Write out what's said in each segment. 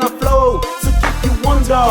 kind of flow to keep you wonder.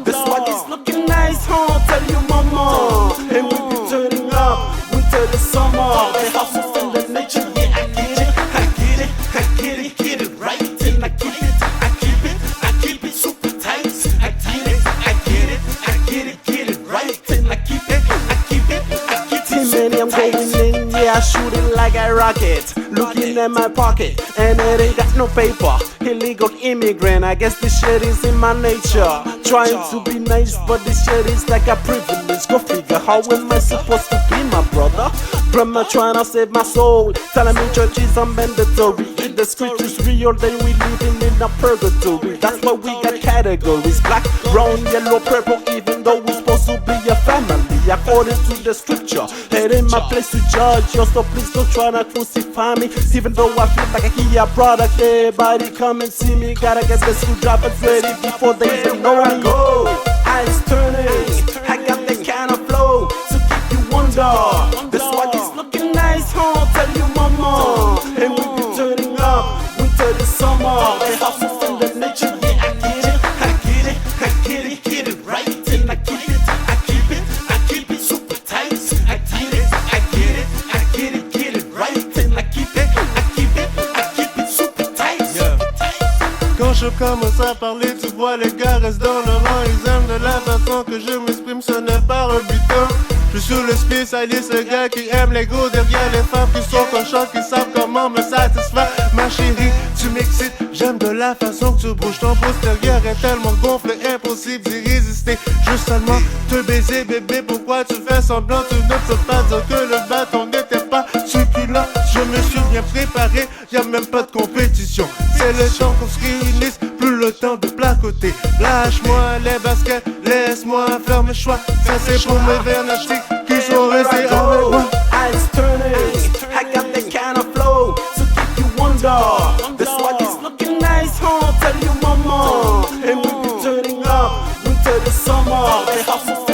The swag is looking nice, huh? Tell you mama. And we be turning up winter to summer. The house is in the nature, yeah, I get it, I get it, I get it, get it right, and I keep it, I keep it, I keep it super tight. I get it, I get it, I get it right, and I keep it, I keep it, I keep it super tight. I'm going in, yeah, I shoot it like a rocket. Looking at my pocket, and it ain't got no paper. Illegal immigrant, I guess this shit is in my nature. Trying to be nice, but this shit is like a privilege. Go figure, how am I supposed to be my brother? Brahma trying to save my soul, telling me church is a mandatory. If the scriptures real, then we living in a purgatory. That's why we got categories: black, brown, yellow, purple. Even though we're supposed to be a family according to the scripture. It ain't my place to judge you, so please don't try to crucify me. Even though I feel like a Kia product, everybody come and see me. Gotta get the screwdrivers ready before they even know me. Eyes turning, I got that kind of flow to keep you wonder. The swag is looking nice, huh? Tell you mama. And we be turning up winter to summer. The house is in the nature, yeah, I get it, I get it, I get it right, and I keep it, I keep it, I keep it super tight. I get it, I get it, I get it right, and I keep it, I keep it, I keep it super tight. Quand je commence à parler, tu vois les gars restent dans le rang. Ils aiment de la façon que je m'exprime, ce n'est pas rebutant. Je suis sous le spécialiste, le gars qui aime l'ego derrière les femmes qui sont cochons, qui savent comment me satisfaire. Ma chérie, tu m'excites, j'aime de la façon que tu bouges. Ton postérieur est tellement gonflé, impossible d'y résister. Juste seulement te baiser, bébé, pourquoi tu fais semblant? Tu ne peux pas dire que le bâton n'était pas succulent. Je me suis bien préparé, y'a même pas de compétition. C'est le temps qu'on se réunisse, plus le temps de placoter. Lâche-moi les baskets, laisse-moi faire mes choix. Ça c'est pour mes verres nachetés qui sont restés avec moi. Eyes turning, I got that kind of flow to keep you wonder. The swag is looking nice, huh? Tell you mama. And we be turning up winter to summer. The house is